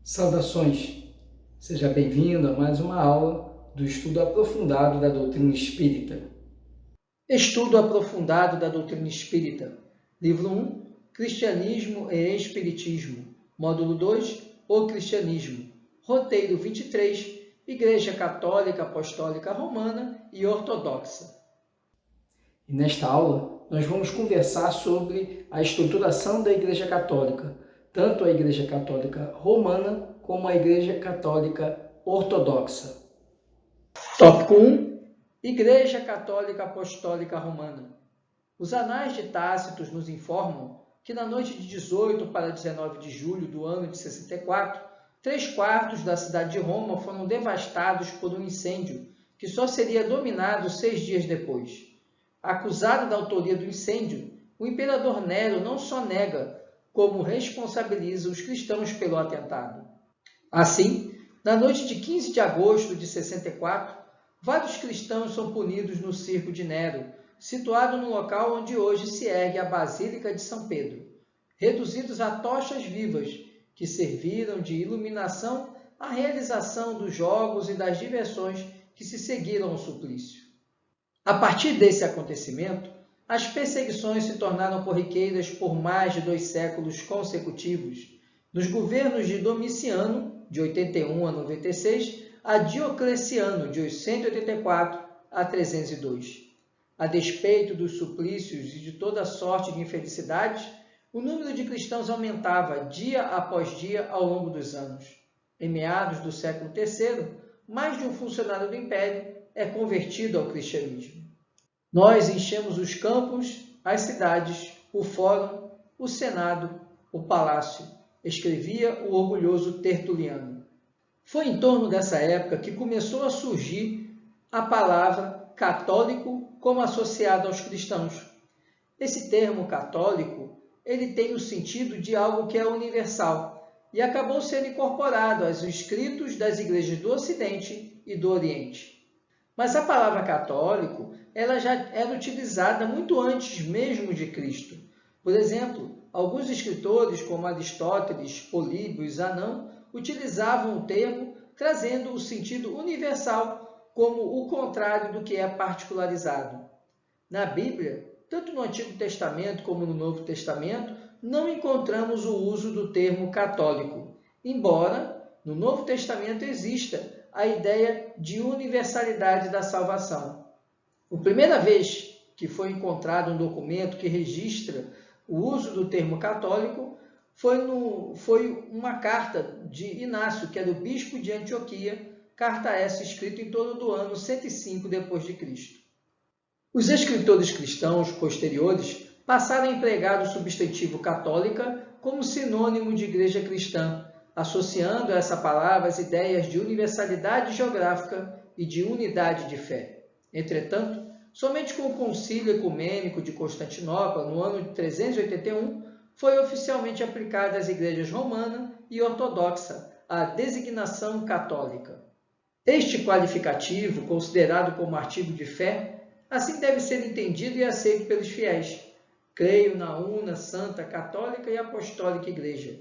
Saudações! Seja bem-vindo a mais uma aula do estudo aprofundado da doutrina espírita. Estudo aprofundado da doutrina espírita. Livro 1, Cristianismo e Espiritismo. Módulo 2, O Cristianismo. Roteiro 23, Igreja Católica, Apostólica Romana e Ortodoxa. E nesta aula, nós vamos conversar sobre a estruturação da Igreja Católica, tanto a Igreja Católica Romana como a Igreja Católica Ortodoxa. Tópico 1. Igreja Católica Apostólica Romana. Os anais de Tácito nos informam que na noite de 18 para 19 de julho do ano de 64, 3/4 da cidade de Roma foram devastados por um incêndio que só seria dominado 6 dias depois. Acusado da autoria do incêndio, o imperador Nero não só nega, como responsabiliza os cristãos pelo atentado. Assim, na noite de 15 de agosto de 64, vários cristãos são punidos no circo de Nero, situado no local onde hoje se ergue a Basílica de São Pedro, reduzidos a tochas vivas, que serviram de iluminação à realização dos jogos e das diversões que se seguiram ao suplício. A partir desse acontecimento, as perseguições se tornaram corriqueiras por mais de 2 séculos consecutivos, nos governos de Domiciano, de 81 a 96, a Diocleciano, de 184 a 302. A despeito dos suplícios e de toda sorte de infelicidades, o número de cristãos aumentava dia após dia ao longo dos anos. Em meados do século III, mais de um funcionário do Império é convertido ao cristianismo. Nós enchemos os campos, as cidades, o fórum, o senado, o palácio, escrevia o orgulhoso Tertuliano. Foi em torno dessa época que começou a surgir a palavra católico como associada aos cristãos. Esse termo católico, ele tem o sentido de algo que é universal e acabou sendo incorporado aos escritos das igrejas do Ocidente e do Oriente. Mas a palavra católico, ela já era utilizada muito antes mesmo de Cristo. Por exemplo, alguns escritores como Aristóteles, Políbio e Zanão utilizavam o termo trazendo o sentido universal como o contrário do que é particularizado. Na Bíblia, tanto no Antigo Testamento como no Novo Testamento, não encontramos o uso do termo católico, embora no Novo Testamento exista a ideia de universalidade da salvação. A primeira vez que foi encontrado um documento que registra o uso do termo católico foi uma carta de Inácio, que era o bispo de Antioquia, carta essa escrita em torno do ano 105 d.C. Os escritores cristãos posteriores passaram a empregar o substantivo católica como sinônimo de igreja cristã, associando a essa palavra as ideias de universalidade geográfica e de unidade de fé. Entretanto, somente com o Concílio Ecumênico de Constantinopla, no ano de 381, foi oficialmente aplicada às igrejas romana e ortodoxa a designação católica. Este qualificativo, considerado como artigo de fé, assim deve ser entendido e aceito pelos fiéis. Creio na una, santa, católica e apostólica Igreja.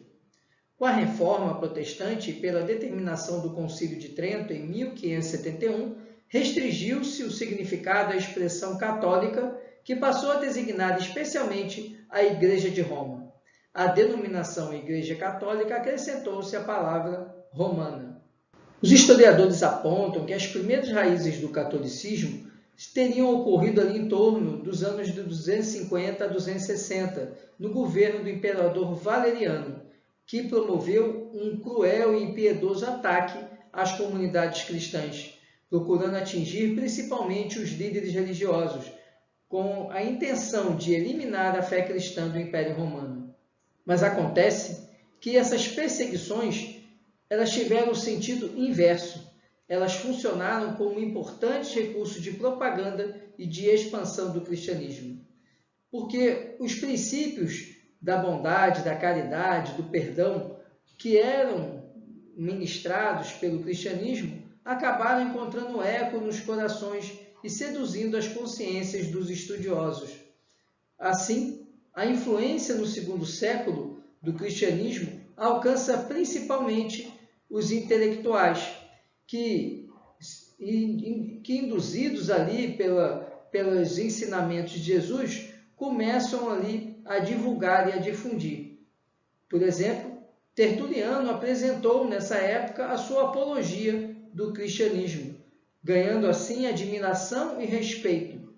Com a Reforma Protestante e pela determinação do Concílio de Trento em 1571, restringiu-se o significado da expressão católica, que passou a designar especialmente a Igreja de Roma. À denominação Igreja Católica acrescentou-se a palavra romana. Os historiadores apontam que as primeiras raízes do catolicismo teriam ocorrido ali em torno dos anos de 250 a 260, no governo do imperador Valeriano, que promoveu um cruel e impiedoso ataque às comunidades cristãs, procurando atingir principalmente os líderes religiosos, com a intenção de eliminar a fé cristã do Império Romano. Mas acontece que essas perseguições elas tiveram o sentido inverso. Elas funcionaram como importantes recursos de propaganda e de expansão do cristianismo. Porque os princípios da bondade, da caridade, do perdão, que eram ministrados pelo cristianismo, acabaram encontrando eco nos corações e seduzindo as consciências dos estudiosos. Assim, a influência no segundo século do cristianismo alcança principalmente os intelectuais, que induzidos ali pelos ensinamentos de Jesus, começam ali a divulgar e a difundir. Por exemplo, Tertuliano apresentou nessa época a sua apologia do cristianismo, ganhando assim admiração e respeito.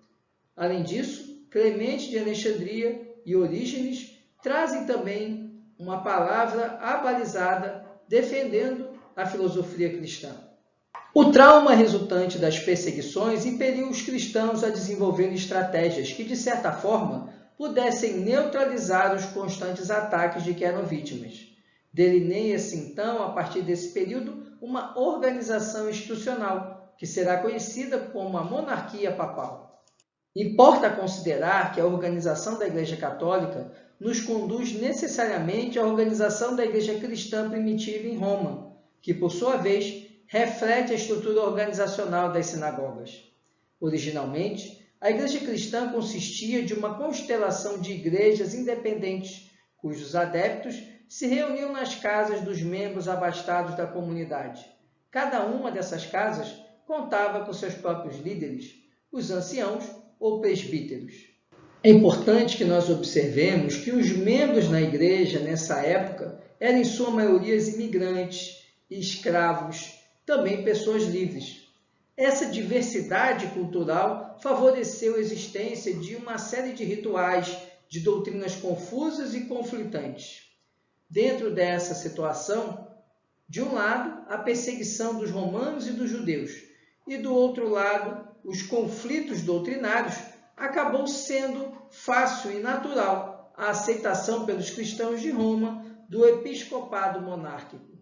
Além disso, Clemente de Alexandria e Orígenes trazem também uma palavra abalizada defendendo a filosofia cristã. O trauma resultante das perseguições impeliu os cristãos a desenvolver estratégias que, de certa forma, pudessem neutralizar os constantes ataques de que eram vítimas. Delineia-se, então, a partir desse período, uma organização institucional, que será conhecida como a monarquia papal. Importa considerar que a organização da Igreja Católica nos conduz necessariamente à organização da Igreja Cristã primitiva em Roma, que, por sua vez, reflete a estrutura organizacional das sinagogas. Originalmente, a Igreja Cristã consistia de uma constelação de igrejas independentes, cujos adeptos se reuniam nas casas dos membros abastados da comunidade. Cada uma dessas casas contava com seus próprios líderes, os anciãos ou presbíteros. É importante que nós observemos que os membros na igreja, nessa época, eram em sua maioria imigrantes, escravos, também pessoas livres. Essa diversidade cultural favoreceu a existência de uma série de rituais, de doutrinas confusas e conflitantes. Dentro dessa situação, de um lado, a perseguição dos romanos e dos judeus, e do outro lado, os conflitos doutrinários, acabou sendo fácil e natural a aceitação pelos cristãos de Roma do episcopado monárquico.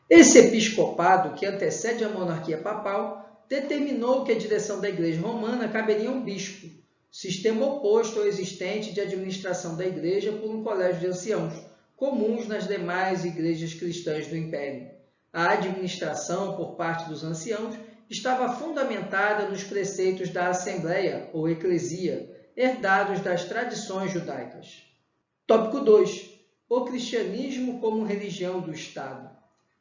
Esse episcopado, que antecede a monarquia papal, determinou que a direção da Igreja Romana caberia a um bispo, sistema oposto ao existente de administração da Igreja por um colégio de anciãos, comuns nas demais igrejas cristãs do Império. A administração por parte dos anciãos estava fundamentada nos preceitos da Assembleia ou Eclesia, herdados das tradições judaicas. Tópico 2. O cristianismo como religião do Estado.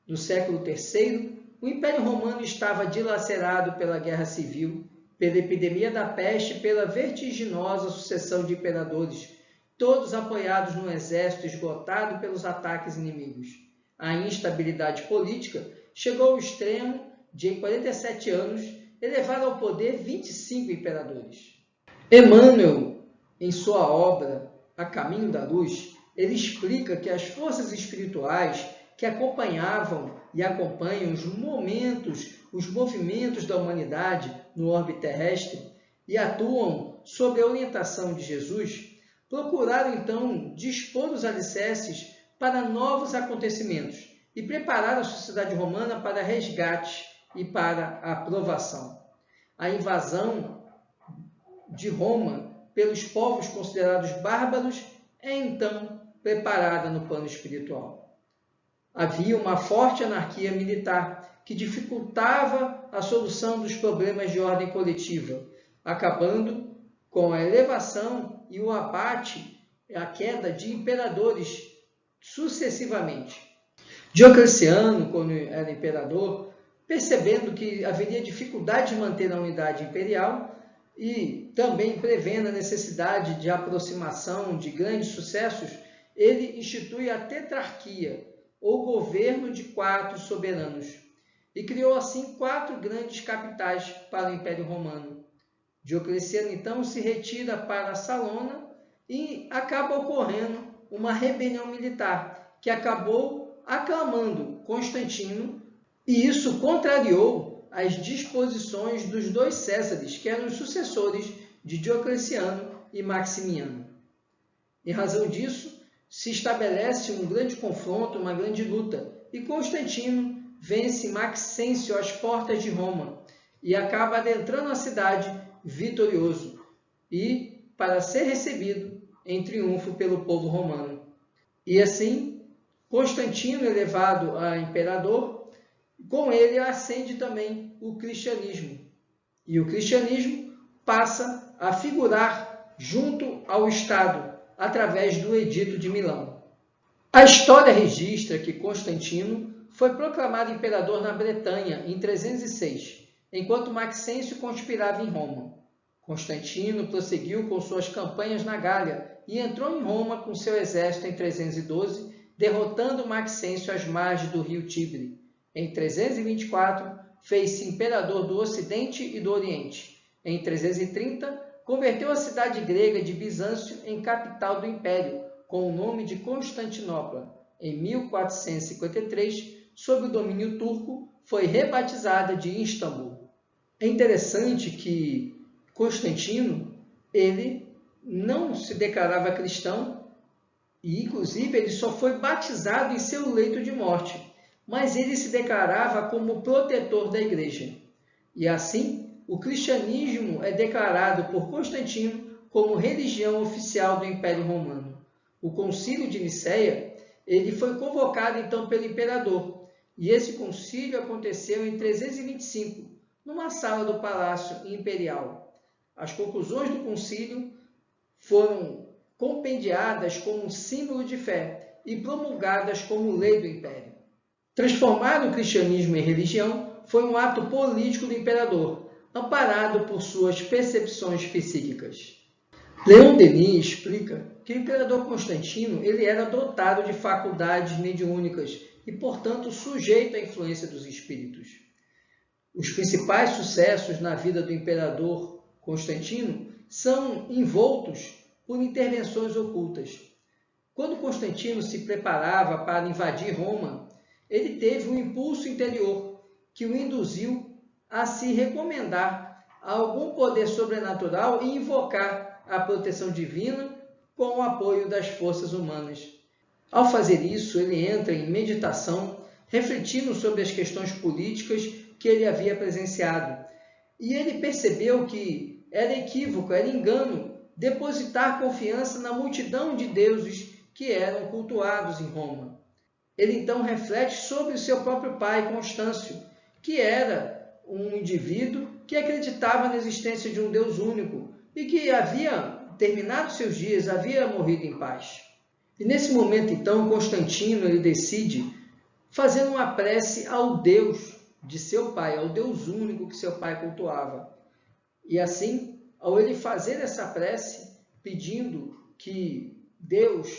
No século III, o Império Romano estava dilacerado pela Guerra Civil, pela epidemia da peste e pela vertiginosa sucessão de imperadores, todos apoiados num exército esgotado pelos ataques inimigos. A instabilidade política chegou ao extremo de, em 47 anos, elevar ao poder 25 imperadores. Emmanuel, em sua obra A Caminho da Luz, ele explica que as forças espirituais que acompanhavam e acompanham os movimentos da humanidade no orbe terrestre e atuam sob a orientação de Jesus, procuraram então dispor os alicerces para novos acontecimentos e preparar a sociedade romana para resgate e para a aprovação. A invasão de Roma pelos povos considerados bárbaros é então preparada no plano espiritual. Havia uma forte anarquia militar que dificultava a solução dos problemas de ordem coletiva, acabando com a elevação e o abate, a queda de imperadores sucessivamente. Diocleciano, quando era imperador, percebendo que haveria dificuldade de manter a unidade imperial e também prevendo a necessidade de aproximação de grandes sucessos, ele institui a tetrarquia, ou governo de 4 soberanos, e criou assim 4 grandes capitais para o Império Romano. Diocleciano então se retira para Salona e acaba ocorrendo uma rebelião militar, que acabou aclamando Constantino, e isso contrariou as disposições dos 2 Césares, que eram os sucessores de Diocleciano e Maximiano. Em razão disso, se estabelece um grande confronto, uma grande luta, e Constantino vence Maxêncio às portas de Roma e acaba adentrando a cidade vitorioso e para ser recebido em triunfo pelo povo romano. E assim, Constantino elevado a imperador, com ele ascende também o cristianismo. E o cristianismo passa a figurar junto ao Estado, através do Edito de Milão. A história registra que Constantino foi proclamado imperador na Bretanha em 306, enquanto Maxêncio conspirava em Roma. Constantino prosseguiu com suas campanhas na Gália e entrou em Roma com seu exército em 312, derrotando Maxêncio às margens do rio Tibre. Em 324, fez-se imperador do Ocidente e do Oriente. Em 330, converteu a cidade grega de Bizâncio em capital do Império, com o nome de Constantinopla. Em 1453, sob o domínio turco, foi rebatizada de Istambul. É interessante que Constantino, ele não se declarava cristão e, inclusive, ele só foi batizado em seu leito de morte, mas ele se declarava como protetor da igreja. E assim, o cristianismo é declarado por Constantino como religião oficial do Império Romano. O Concílio de Nicéia, ele foi convocado então pelo imperador, e esse concílio aconteceu em 325, numa sala do Palácio Imperial. As conclusões do concílio foram compendiadas como um símbolo de fé e promulgadas como lei do Império. Transformar o cristianismo em religião foi um ato político do imperador, amparado por suas percepções psíquicas. Leon Denis explica que o imperador Constantino ele era dotado de faculdades mediúnicas e, portanto, sujeito à influência dos espíritos. Os principais sucessos na vida do imperador Constantino são envoltos por intervenções ocultas. Quando Constantino se preparava para invadir Roma, ele teve um impulso interior que o induziu a se recomendar a algum poder sobrenatural e invocar a proteção divina com o apoio das forças humanas. Ao fazer isso, ele entra em meditação, refletindo sobre as questões políticas que ele havia presenciado. E ele percebeu que era equívoco, era engano, depositar confiança na multidão de deuses que eram cultuados em Roma. Ele então reflete sobre o seu próprio pai, Constâncio, que era um indivíduo que acreditava na existência de um Deus único e que havia terminado seus dias, havia morrido em paz. E nesse momento, então, Constantino ele decide fazer uma prece ao Deus de seu pai, ao Deus único que seu pai cultuava. E assim, ao ele fazer essa prece, pedindo que Deus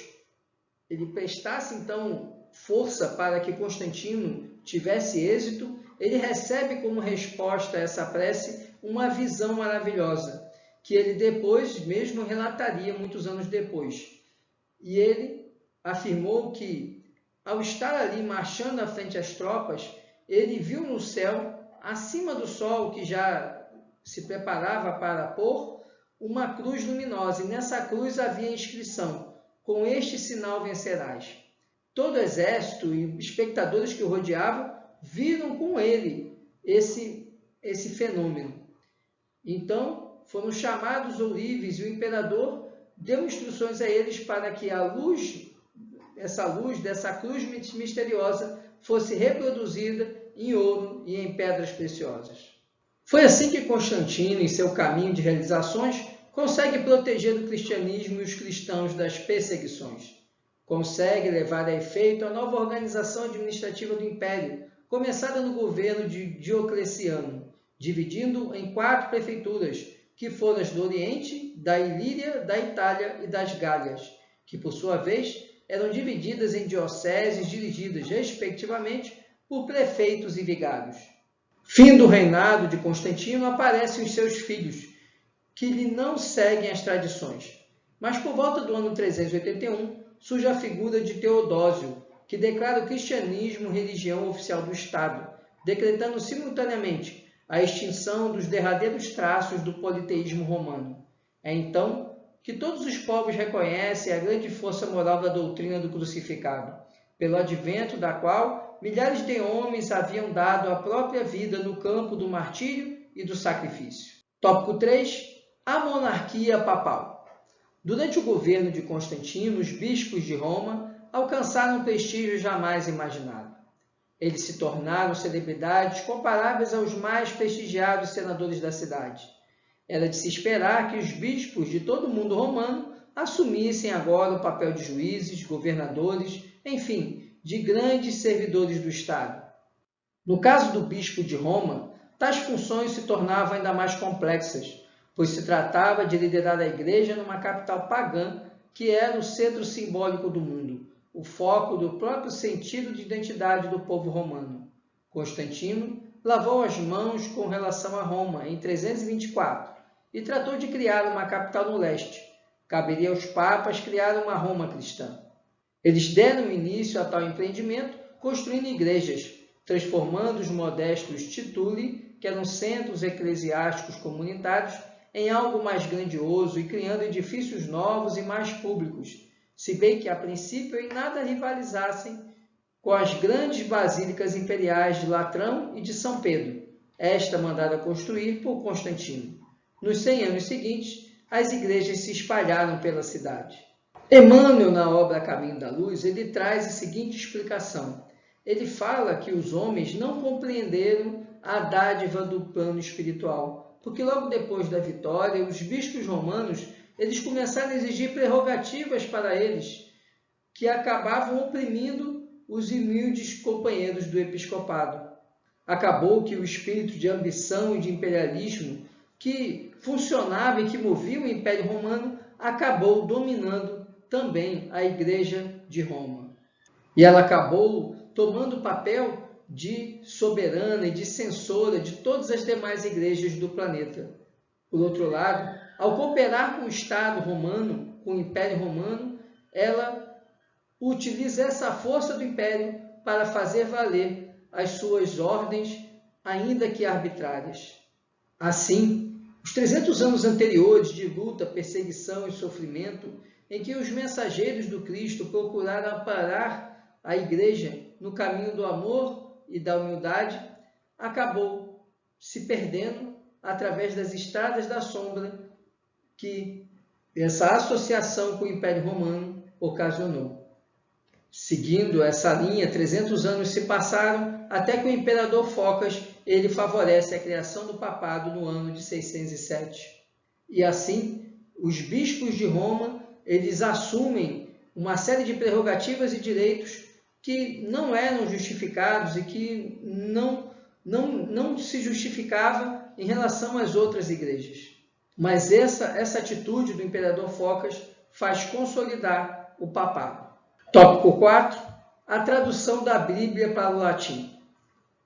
ele prestasse então força para que Constantino tivesse êxito, ele recebe como resposta a essa prece uma visão maravilhosa, que ele depois mesmo relataria muitos anos depois. E ele afirmou que, ao estar ali marchando à frente às tropas, ele viu no céu, acima do sol que já se preparava para pôr, uma cruz luminosa, e nessa cruz havia a inscrição: com este sinal vencerás. Todo o exército e espectadores que o rodeavam viram com ele esse fenômeno. Então, foram chamados ourives e o imperador deu instruções a eles para que a luz, essa luz dessa cruz misteriosa, fosse reproduzida em ouro e em pedras preciosas. Foi assim que Constantino, em seu caminho de realizações, consegue proteger o cristianismo e os cristãos das perseguições. Consegue levar a efeito a nova organização administrativa do Império, começada no governo de Diocleciano, dividindo em 4 prefeituras, que foram as do Oriente, da Ilíria, da Itália e das Gálias, que, por sua vez, eram divididas em dioceses dirigidas, respectivamente, por prefeitos e vigários. Fim do reinado de Constantino, aparecem os seus filhos, que lhe não seguem as tradições. Mas, por volta do ano 381, surge a figura de Teodósio, que declara o cristianismo religião oficial do Estado, decretando simultaneamente a extinção dos derradeiros traços do politeísmo romano. É então que todos os povos reconhecem a grande força moral da doutrina do crucificado, pelo advento da qual milhares de homens haviam dado a própria vida no campo do martírio e do sacrifício. Tópico 3. A monarquia papal. Durante o governo de Constantino, os bispos de Roma alcançaram um prestígio jamais imaginado. Eles se tornaram celebridades comparáveis aos mais prestigiados senadores da cidade. Era de se esperar que os bispos de todo o mundo romano assumissem agora o papel de juízes, governadores, enfim, de grandes servidores do Estado. No caso do bispo de Roma, tais funções se tornavam ainda mais complexas, pois se tratava de liderar a igreja numa capital pagã que era o centro simbólico do mundo, o foco do próprio sentido de identidade do povo romano. Constantino lavou as mãos com relação a Roma em 324 e tratou de criar uma capital no leste. Caberia aos papas criar uma Roma cristã. Eles deram início a tal empreendimento construindo igrejas, transformando os modestos tituli, que eram centros eclesiásticos comunitários, em algo mais grandioso e criando edifícios novos e mais públicos, se bem que a princípio em nada rivalizassem com as grandes basílicas imperiais de Latrão e de São Pedro, esta mandada construir por Constantino. Nos 100 anos seguintes, as igrejas se espalharam pela cidade. Emmanuel, na obra Caminho da Luz, ele traz a seguinte explicação. Ele fala que os homens não compreenderam a dádiva do plano espiritual, porque logo depois da vitória, os bispos romanos eles começaram a exigir prerrogativas para eles, que acabavam oprimindo os humildes companheiros do episcopado. Acabou que o espírito de ambição e de imperialismo que funcionava e que movia o Império Romano acabou dominando também a Igreja de Roma. E ela acabou tomando o papel de soberana e de censora de todas as demais igrejas do planeta. Por outro lado, ao cooperar com o Estado romano, com o Império Romano, ela utiliza essa força do Império para fazer valer as suas ordens, ainda que arbitrárias. Assim, os 300 anos anteriores de luta, perseguição e sofrimento, em que os mensageiros do Cristo procuraram amparar a Igreja no caminho do amor e da humildade, acabou se perdendo através das estradas da sombra que essa associação com o Império Romano ocasionou. Seguindo essa linha, 300 anos se passaram até que o imperador Focas ele favorece a criação do papado no ano de 607. E assim, os bispos de Roma eles assumem uma série de prerrogativas e direitos que não eram justificados e que não se justificava em relação às outras igrejas. Mas essa atitude do imperador Focas faz consolidar o papado. Tópico 4. A tradução da Bíblia para o latim.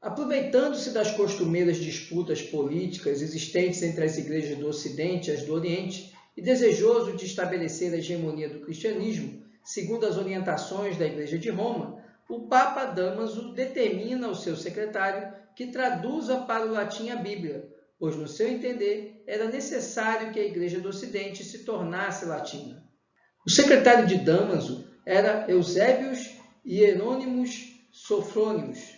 Aproveitando-se das costumeiras disputas políticas existentes entre as igrejas do Ocidente e as do Oriente, e desejoso de estabelecer a hegemonia do cristianismo, segundo as orientações da Igreja de Roma, o Papa Dámaso determina ao seu secretário que traduza para o latim a Bíblia, pois, no seu entender, era necessário que a Igreja do Ocidente se tornasse latina. O secretário de Dámaso era Eusébios Hierônimos Sofrônios.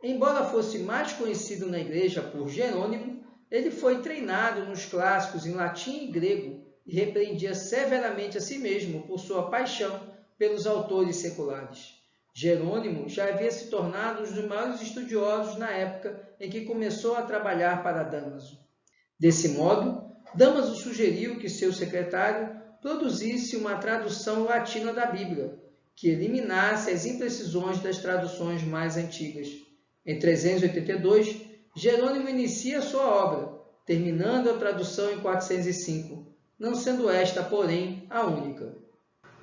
Embora fosse mais conhecido na Igreja por Jerônimo, ele foi treinado nos clássicos em latim e grego e repreendia severamente a si mesmo por sua paixão pelos autores seculares. Jerônimo já havia se tornado um dos maiores estudiosos na época em que começou a trabalhar para Dámaso. Desse modo, Dámaso sugeriu que seu secretário produzisse uma tradução latina da Bíblia, que eliminasse as imprecisões das traduções mais antigas. Em 382, Jerônimo inicia sua obra, terminando a tradução em 405, não sendo esta, porém, a única.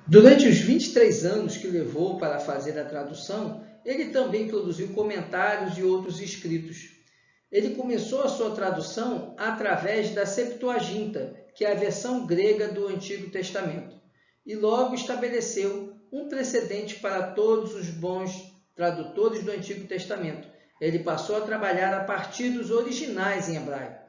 Durante os 23 anos que levou para fazer a tradução, ele também produziu comentários e outros escritos. Ele começou a sua tradução através da Septuaginta, que é a versão grega do Antigo Testamento, e logo estabeleceu um precedente para todos os bons tradutores do Antigo Testamento. Ele passou a trabalhar a partir dos originais em hebraico.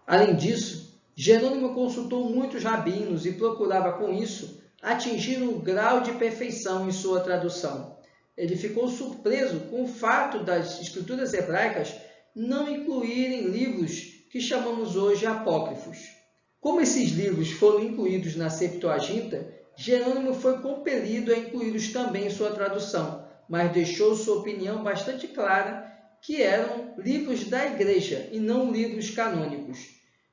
Além disso, Jerônimo consultou muitos rabinos e procurava, com isso, atingir um grau de perfeição em sua tradução. Ele ficou surpreso com o fato das escrituras hebraicas não incluírem livros que chamamos hoje apócrifos. Como esses livros foram incluídos na Septuaginta, Jerônimo foi compelido a incluí-los também em sua tradução, mas deixou sua opinião bastante clara que eram livros da Igreja e não livros canônicos.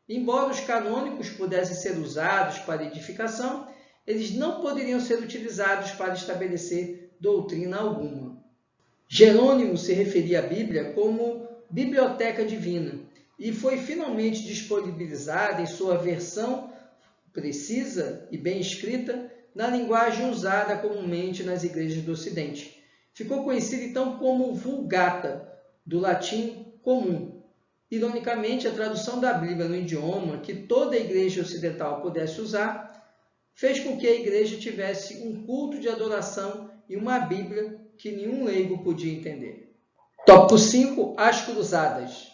Embora os canônicos pudessem ser usados para edificação, eles não poderiam ser utilizados para estabelecer doutrina alguma. Jerônimo se referia à Bíblia como biblioteca divina e foi finalmente disponibilizada em sua versão precisa e bem escrita na linguagem usada comumente nas igrejas do Ocidente. Ficou conhecida então como Vulgata, do latim comum. Ironicamente, a tradução da Bíblia no idioma que toda a igreja ocidental pudesse usar fez com que a igreja tivesse um culto de adoração e uma Bíblia que nenhum leigo podia entender. Tópico 5. As Cruzadas.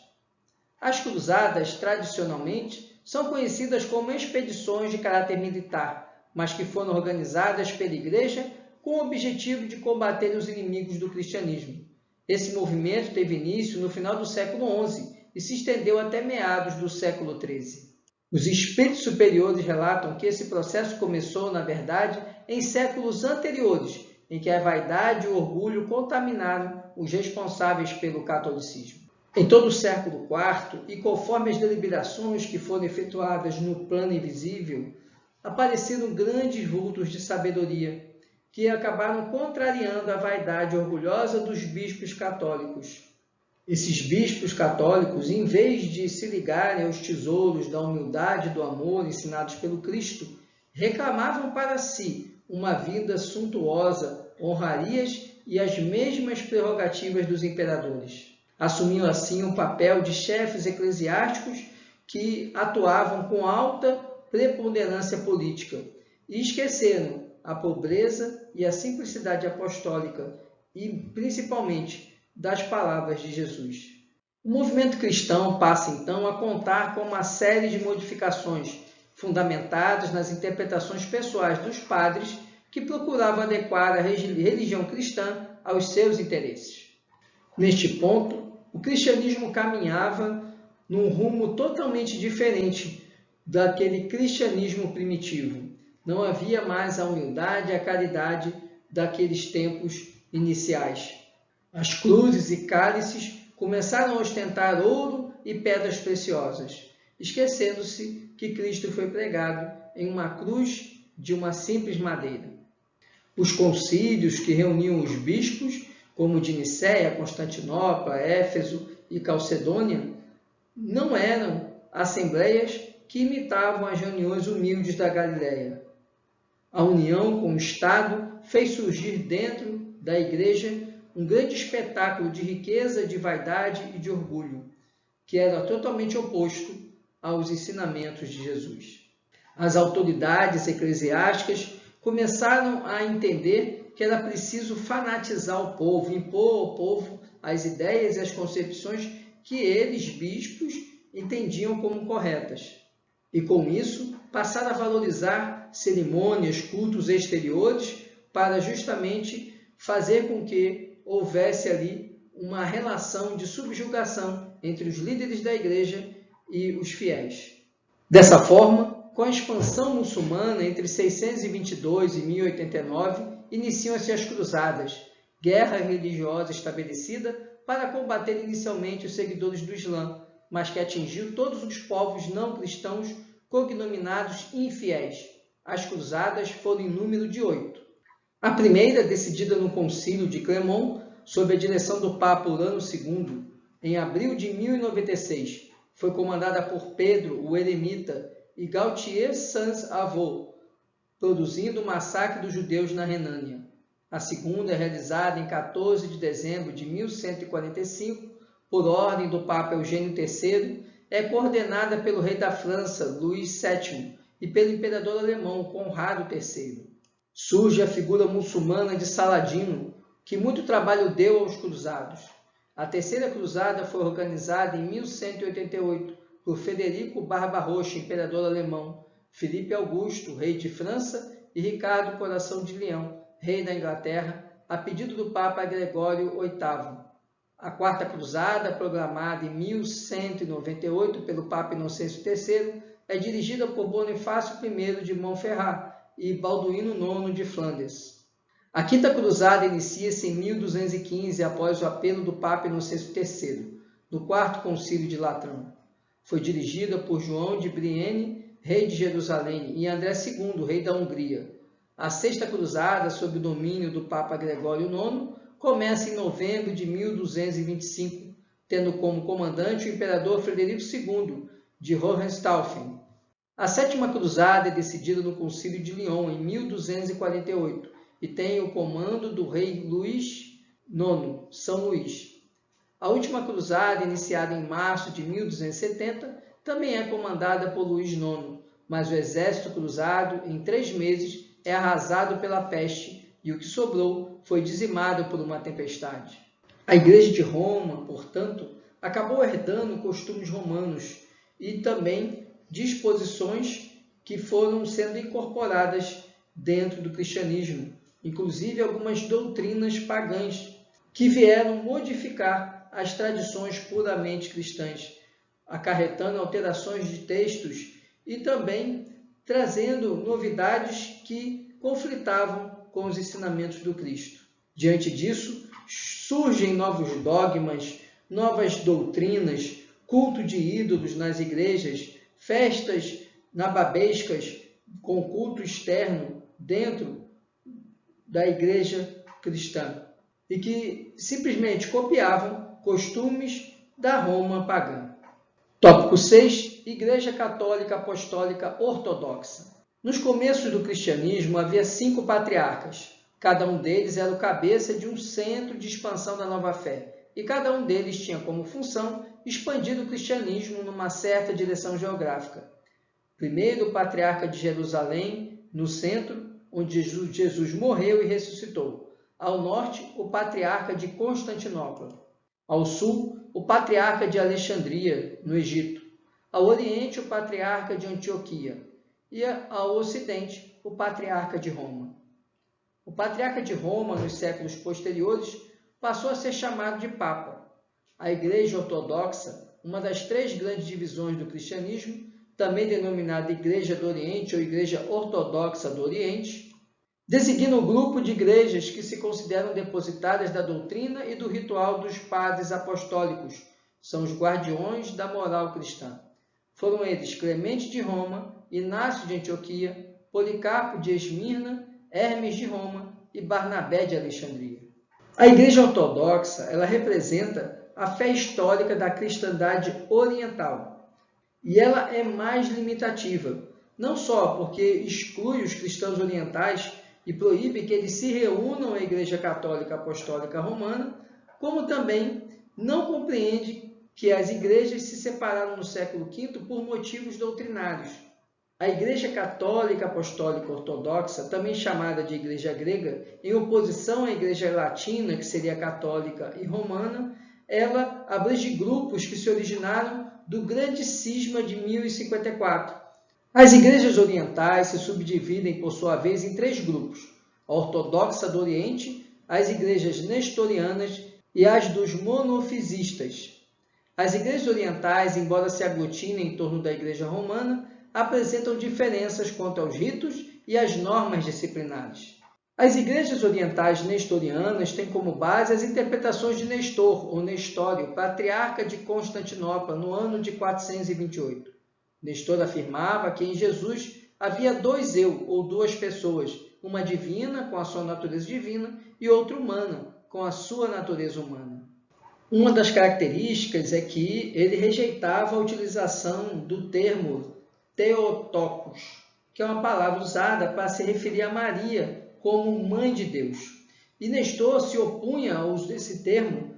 As Cruzadas, tradicionalmente, são conhecidas como expedições de caráter militar, mas que foram organizadas pela igreja com o objetivo de combater os inimigos do cristianismo. Esse movimento teve início no final do século XI e se estendeu até meados do século XIII. Os espíritos superiores relatam que esse processo começou, na verdade, em séculos anteriores, em que a vaidade e o orgulho contaminaram os responsáveis pelo catolicismo. Em todo o século IV, e conforme as deliberações que foram efetuadas no plano invisível, apareceram grandes vultos de sabedoria, que acabaram contrariando a vaidade orgulhosa dos bispos católicos. Esses bispos católicos, em vez de se ligarem aos tesouros da humildade e do amor ensinados pelo Cristo, reclamavam para si uma vida suntuosa, honrarias e as mesmas prerrogativas dos imperadores. Assumiam assim o papel de chefes eclesiásticos que atuavam com alta preponderância política e esqueceram a pobreza e a simplicidade apostólica e, principalmente, das palavras de Jesus. O movimento cristão passa, então, a contar com uma série de modificações fundamentadas nas interpretações pessoais dos padres que procuravam adequar a religião cristã aos seus interesses. Neste ponto, o cristianismo caminhava num rumo totalmente diferente daquele cristianismo primitivo. Não havia mais a humildade e a caridade daqueles tempos iniciais. As cruzes e cálices começaram a ostentar ouro e pedras preciosas, esquecendo-se que Cristo foi pregado em uma cruz de uma simples madeira. Os concílios que reuniam os bispos, como de Nicéia, Constantinopla, Éfeso e Calcedônia, não eram assembleias que imitavam as reuniões humildes da Galileia. A união com o Estado fez surgir dentro da igreja um grande espetáculo de riqueza, de vaidade e de orgulho, que era totalmente oposto aos ensinamentos de Jesus. As autoridades eclesiásticas começaram a entender que era preciso fanatizar o povo, impor ao povo as ideias e as concepções que eles, bispos, entendiam como corretas. E com isso, passaram a valorizar cerimônias, cultos exteriores, para justamente fazer com que houvesse ali uma relação de subjugação entre os líderes da igreja e os fiéis. Dessa forma, com a expansão muçulmana entre 622 e 1089, iniciam-se as cruzadas, guerra religiosa estabelecida para combater inicialmente os seguidores do Islã, mas que atingiu todos os povos não cristãos cognominados infiéis. As cruzadas foram em número de 8. A primeira, decidida no concílio de Clermont, sob a direção do Papa Urano II, em abril de 1096, foi comandada por Pedro, o Eremita, e Gautier Sans-Avaux, produzindo o massacre dos judeus na Renânia. A segunda é realizada em 14 de dezembro de 1145, por ordem do Papa Eugênio III, é coordenada pelo rei da França, Luís VII, e pelo imperador alemão, Conrado III. Surge a figura muçulmana de Saladino, que muito trabalho deu aos cruzados. A terceira cruzada foi organizada em 1188 por Frederico Barbarossa, imperador alemão, Filipe Augusto, rei de França, e Ricardo Coração de Leão, rei da Inglaterra, a pedido do Papa Gregório VIII. A quarta cruzada, programada em 1198 pelo Papa Inocêncio III, é dirigida por Bonifácio I de Montferrat e Balduíno IX de Flandres. A quinta cruzada inicia-se em 1215, após o apelo do Papa Inocêncio III, no quarto concílio de Latrão. Foi dirigida por João de Brienne, rei de Jerusalém, e André II, rei da Hungria. A Sexta Cruzada, sob o domínio do Papa Gregório IX, começa em novembro de 1225, tendo como comandante o imperador Frederico II de Hohenstaufen. A Sétima Cruzada é decidida no Concílio de Lyon, em 1248, e tem o comando do rei Luís IX, São Luís. A Última Cruzada, iniciada em março de 1270, também é comandada por Luís IX, mas o exército cruzado, em 3 meses, é arrasado pela peste e o que sobrou foi dizimado por uma tempestade. A Igreja de Roma, portanto, acabou herdando costumes romanos e também disposições que foram sendo incorporadas dentro do cristianismo, inclusive algumas doutrinas pagãs que vieram modificar as tradições puramente cristãs, acarretando alterações de textos e também trazendo novidades que conflitavam com os ensinamentos do Cristo. Diante disso, surgem novos dogmas, novas doutrinas, culto de ídolos nas igrejas, festas nababescas com culto externo dentro da igreja cristã e que simplesmente copiavam costumes da Roma pagã. Tópico 6. Igreja Católica Apostólica Ortodoxa. Nos começos do cristianismo havia 5 patriarcas. Cada um deles era o cabeça de um centro de expansão da nova fé, e cada um deles tinha como função expandir o cristianismo numa certa direção geográfica. Primeiro, o patriarca de Jerusalém, no centro, onde Jesus morreu e ressuscitou. Ao norte, o patriarca de Constantinopla. Ao sul, o patriarca de Alexandria, no Egito. Ao oriente, o patriarca de Antioquia. E ao ocidente, o patriarca de Roma. O patriarca de Roma, nos séculos posteriores, passou a ser chamado de Papa. A Igreja Ortodoxa, uma das 3 grandes divisões do cristianismo, também denominada Igreja do Oriente ou Igreja Ortodoxa do Oriente, designa o grupo de igrejas que se consideram depositárias da doutrina e do ritual dos padres apostólicos. São os guardiões da moral cristã. Foram eles Clemente de Roma, Inácio de Antioquia, Policarpo de Esmirna, Hermes de Roma e Barnabé de Alexandria. A Igreja Ortodoxa, ela representa a fé histórica da cristandade oriental. E ela é mais limitativa, não só porque exclui os cristãos orientais e proíbe que eles se reúnam à Igreja Católica Apostólica Romana, como também não compreende que as igrejas se separaram no século V por motivos doutrinários. A Igreja Católica Apostólica Ortodoxa, também chamada de Igreja Grega, em oposição à Igreja Latina, que seria católica e romana, ela abrange grupos que se originaram do grande cisma de 1054. As igrejas orientais se subdividem, por sua vez, em 3 grupos: a ortodoxa do Oriente, as igrejas nestorianas e as dos monofisistas. As igrejas orientais, embora se aglutinem em torno da igreja romana, apresentam diferenças quanto aos ritos e às normas disciplinares. As igrejas orientais nestorianas têm como base as interpretações de Nestor, ou Nestório, patriarca de Constantinopla, no ano de 428. Nestor afirmava que em Jesus havia 2 eu, ou 2 pessoas, uma divina, com a sua natureza divina, e outra humana, com a sua natureza humana. Uma das características é que ele rejeitava a utilização do termo Theotokos, que é uma palavra usada para se referir a Maria como mãe de Deus. E Nestor se opunha ao uso desse termo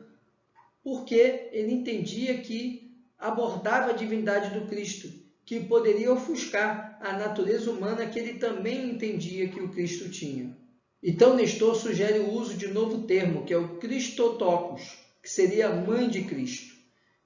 porque ele entendia que abordava a divindade do Cristo, que poderia ofuscar a natureza humana que ele também entendia que o Cristo tinha. Então Nestor sugere o uso de um novo termo, que é o Christotokos, que seria a mãe de Cristo.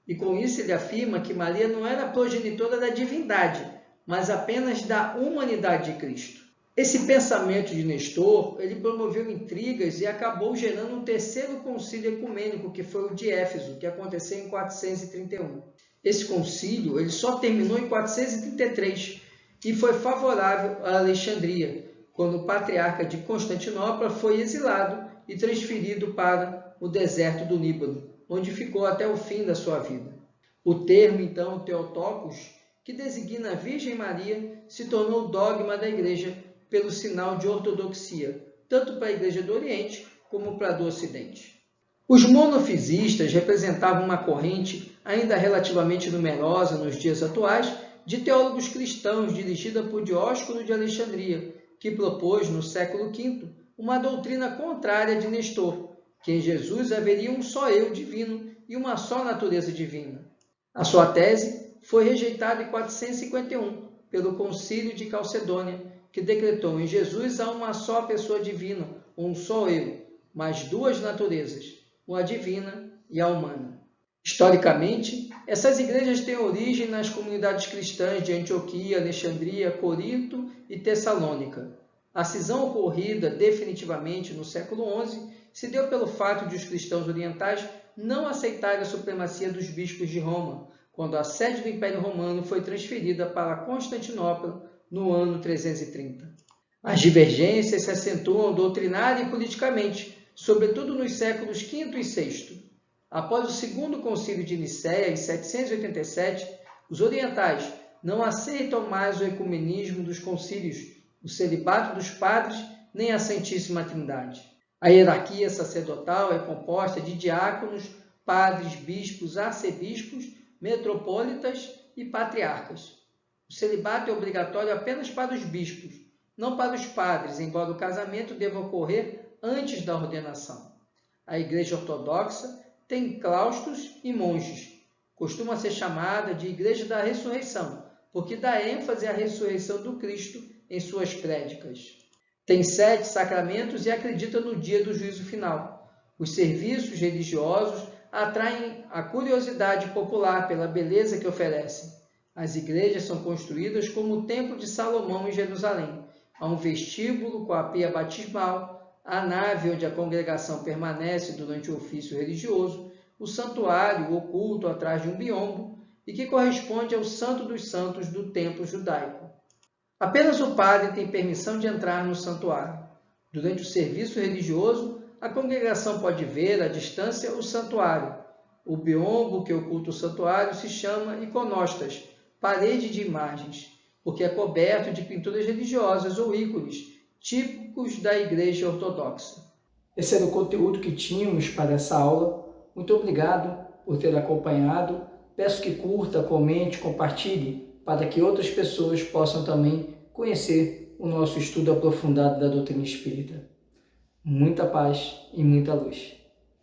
E com isso ele afirma que Maria não era a progenitora da divindade, mas apenas da humanidade de Cristo. Esse pensamento de Nestor, ele promoveu intrigas e acabou gerando um 3º concílio ecumênico, que foi o de Éfeso, que aconteceu em 431. Esse concílio ele só terminou em 433 e foi favorável a Alexandria, quando o patriarca de Constantinopla foi exilado e transferido para o deserto do Líbano, onde ficou até o fim da sua vida. O termo, então, Theotokos, que designa a Virgem Maria, se tornou dogma da Igreja pelo sinal de ortodoxia, tanto para a Igreja do Oriente como para a do Ocidente. Os monofisistas representavam uma corrente ainda relativamente numerosa nos dias atuais de teólogos cristãos dirigida por Dióscoro de Alexandria, que propôs no século V uma doutrina contrária de Nestor, que em Jesus haveria um só eu divino e uma só natureza divina. A sua tese foi rejeitada em 451 pelo Concílio de Calcedônia, que decretou em Jesus há uma só pessoa divina, um só eu, mas duas naturezas, a divina e a humana. Historicamente, essas igrejas têm origem nas comunidades cristãs de Antioquia, Alexandria, Corinto e Tessalônica. A cisão ocorrida definitivamente no século XI se deu pelo fato de os cristãos orientais não aceitarem a supremacia dos bispos de Roma, quando a sede do Império Romano foi transferida para Constantinopla no ano 330. As divergências se acentuam doutrinária e politicamente, sobretudo nos séculos V e VI. Após o Segundo Concílio de Nicéia, em 787, os orientais não aceitam mais o ecumenismo dos concílios, o celibato dos padres, nem a Santíssima Trindade. A hierarquia sacerdotal é composta de diáconos, padres, bispos, arcebispos, metropolitas e patriarcas. O celibato é obrigatório apenas para os bispos, não para os padres, embora o casamento deva ocorrer antes da ordenação. A Igreja Ortodoxa tem claustros e monges. Costuma ser chamada de Igreja da Ressurreição, porque dá ênfase à ressurreição do Cristo em suas prédicas. Tem 7 sacramentos e acredita no dia do juízo final. Os serviços religiosos atraem a curiosidade popular pela beleza que oferecem. As igrejas são construídas como o Templo de Salomão em Jerusalém. Há um vestíbulo com a pia batismal, a nave onde a congregação permanece durante o ofício religioso, o santuário oculto atrás de um biombo e que corresponde ao Santo dos Santos do templo judaico. Apenas o padre tem permissão de entrar no santuário. Durante o serviço religioso, a congregação pode ver à distância o santuário. O biombo que oculta o santuário se chama iconostas, parede de imagens, porque é coberto de pinturas religiosas ou ícones, típicos da Igreja Ortodoxa. Esse era o conteúdo que tínhamos para essa aula. Muito obrigado por ter acompanhado. Peço que curta, comente, compartilhe, para que outras pessoas possam também conhecer o nosso estudo aprofundado da doutrina espírita. Muita paz e muita luz.